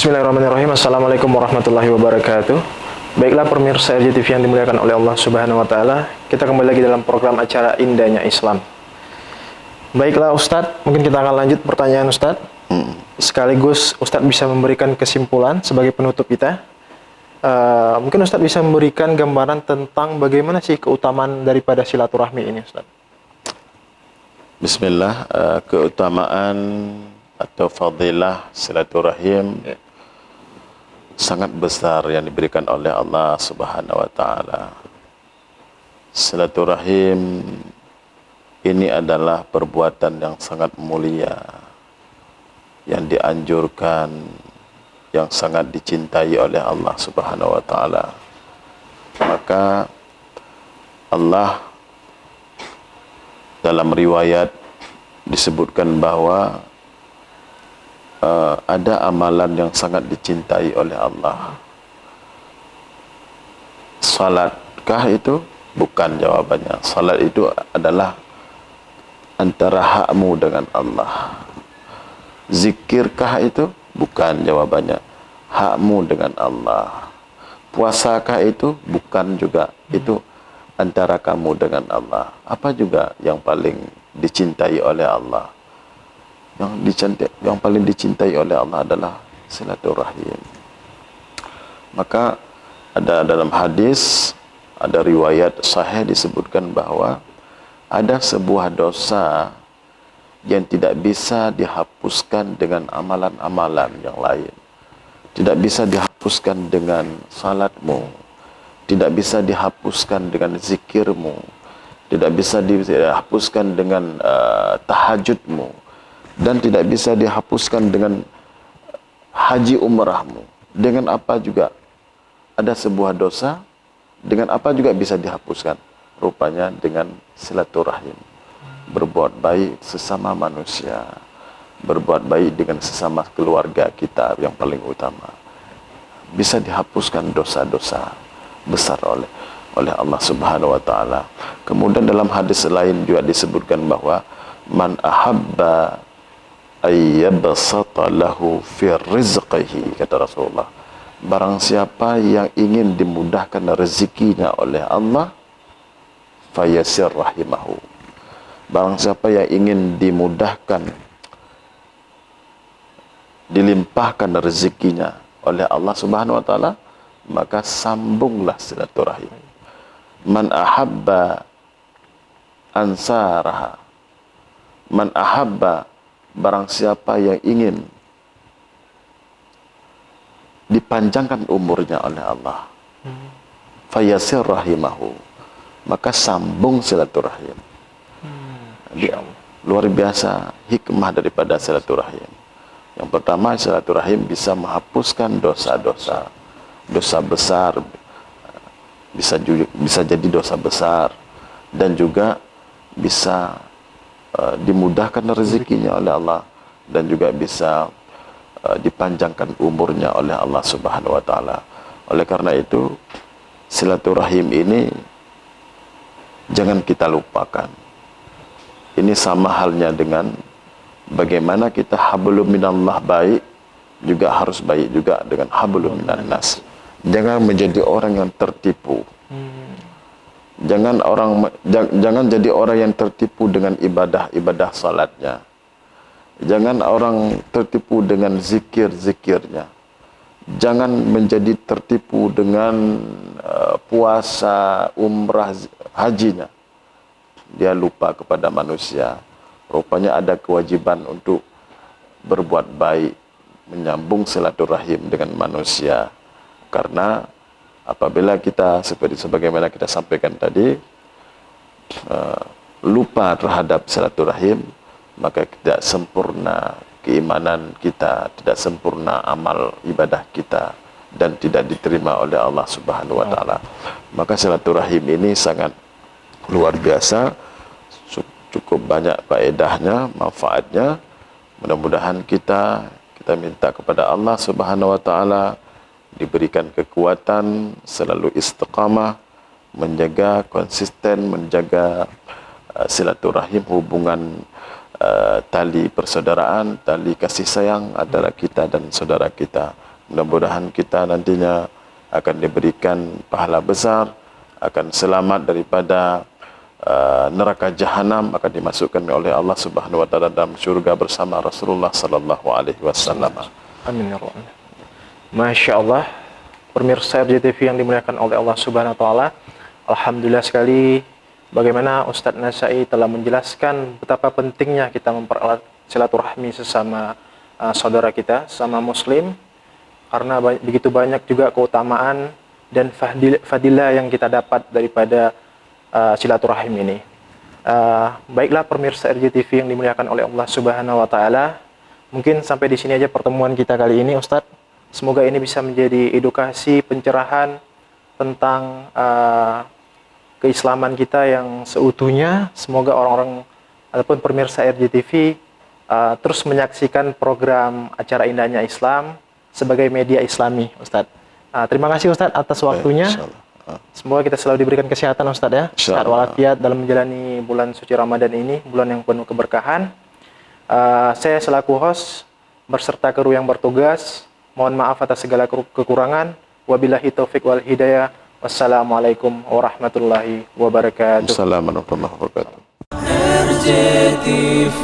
Bismillahirrahmanirrahim. Assalamualaikum warahmatullahi wabarakatuh. Baiklah pemirsa RJTV yang dimuliakan oleh Allah Subhanahu wa taala, kita kembali lagi dalam program acara Indahnya Islam. Baiklah Ustadz, mungkin kita akan lanjut pertanyaan Ustadz. Sekaligus Ustadz bisa memberikan kesimpulan sebagai penutup kita. Mungkin Ustadz bisa memberikan gambaran tentang bagaimana sih keutamaan daripada silaturahmi ini Ustadz. Bismillah, keutamaan atau fadilah silaturahim sangat besar yang diberikan oleh Allah Subhanahu wa taala. Silaturahim ini adalah perbuatan yang sangat mulia, yang dianjurkan, yang sangat dicintai oleh Allah Subhanahu wa taala. Maka Allah dalam riwayat disebutkan bahwa ada amalan yang sangat dicintai oleh Allah. Salatkah itu? Bukan jawabannya. Salat itu adalah antara hakmu dengan Allah. Zikirkah itu? Bukan jawabannya. Hakmu dengan Allah. Puasakah itu? Bukan juga. Itu antara kamu dengan Allah. Apa juga yang paling dicintai oleh Allah? Yang paling dicintai oleh Allah adalah silaturahim. Maka ada dalam hadis, ada riwayat sahih disebutkan bahwa ada sebuah dosa yang tidak bisa dihapuskan dengan amalan-amalan yang lain. Tidak bisa dihapuskan dengan salatmu, tidak bisa dihapuskan dengan zikirmu, tidak bisa dihapuskan dengan tahajudmu, dan tidak bisa dihapuskan dengan haji umrahmu. Dengan apa juga ada sebuah dosa, dengan apa juga bisa dihapuskan? Rupanya dengan silaturahim. Berbuat baik sesama manusia, berbuat baik dengan sesama keluarga kita yang paling utama. Bisa dihapuskan dosa-dosa besar oleh Allah Subhanahu wa taala. Kemudian dalam hadis lain juga disebutkan bahwa man ahabba ayyabsata lahu fi rizqihi, kata Rasulullah. Barang siapa yang ingin dimudahkan rezekinya oleh Allah, fayasir rahimahu. Barang siapa yang ingin dimudahkan, dilimpahkan rezekinya oleh Allah Subhanahu wa taala, maka sambunglah silaturahim. Man ahabba ansaraha, man ahabba, barang siapa yang ingin dipanjangkan umurnya oleh Allah, fayasir rahimahu, maka sambung silaturahim. Luar biasa hikmah daripada silaturahim. Yang pertama, silaturahim bisa menghapuskan dosa-dosa, dosa besar, bisa jadi dosa besar, dan juga bisa dimudahkan rezekinya oleh Allah, dan juga bisa dipanjangkan umurnya oleh Allah Subhanahu wa taala. Oleh karena itu, silaturahim ini jangan kita lupakan. Ini sama halnya dengan bagaimana kita hablum minallah baik, juga harus baik juga dengan hablum minannas. Jangan menjadi orang yang tertipu. Jangan jadi orang yang tertipu dengan ibadah salatnya. Jangan orang tertipu dengan zikirnya. Jangan menjadi tertipu dengan puasa, umrah, hajinya. Dia lupa kepada manusia. Rupanya ada kewajiban untuk berbuat baik, menyambung silaturahim dengan manusia. Karena apabila kita sebagaimana kita sampaikan tadi, lupa terhadap silaturahim, maka tidak sempurna keimanan kita, tidak sempurna amal ibadah kita, dan tidak diterima oleh Allah Subhanahu wa taala. Maka silaturahim ini sangat luar biasa, cukup banyak faedahnya, manfaatnya. Mudah-mudahan kita minta kepada Allah Subhanahu wa taala diberikan kekuatan, selalu istiqamah, menjaga konsisten, menjaga silaturahim, hubungan tali persaudaraan, tali kasih sayang antara kita dan saudara kita. Mudah-mudahan kita nantinya akan diberikan pahala besar, akan selamat daripada neraka jahanam, akan dimasukkan oleh Allah Subhanahu wa taala dalam surga bersama Rasulullah sallallahu alaihi wasallam. Amin ya rabbal alamin. Masya Allah, pemirsa RJTV yang dimuliakan oleh Allah Subhanahu wa taala. Alhamdulillah sekali bagaimana Ustadz Nasai telah menjelaskan betapa pentingnya kita mempererat silaturahmi sesama saudara kita, sesama muslim, karena begitu banyak juga keutamaan dan fadilah yang kita dapat daripada silaturahim ini. Baiklah pemirsa RJTV yang dimuliakan oleh Allah Subhanahu wa taala. Mungkin sampai di sini aja pertemuan kita kali ini, Ustadz. Semoga ini bisa menjadi edukasi, pencerahan tentang keislaman kita yang seutuhnya. Semoga orang-orang ataupun pemirsa RJTV terus menyaksikan program acara Indahnya Islam sebagai media Islami, Ustadz. Terima kasih Ustadz atas waktunya. Semoga kita selalu diberikan kesehatan Ustadz ya, sehat walafiat dalam menjalani bulan suci Ramadan ini, bulan yang penuh keberkahan. Saya selaku host berserta kru yang bertugas, mohon maaf atas segala kekurangan. Wabillahi taufik wal hidayah. Wassalamualaikum warahmatullahi wabarakatuh. Assalamualaikum warahmatullahi wabarakatuh. RJTV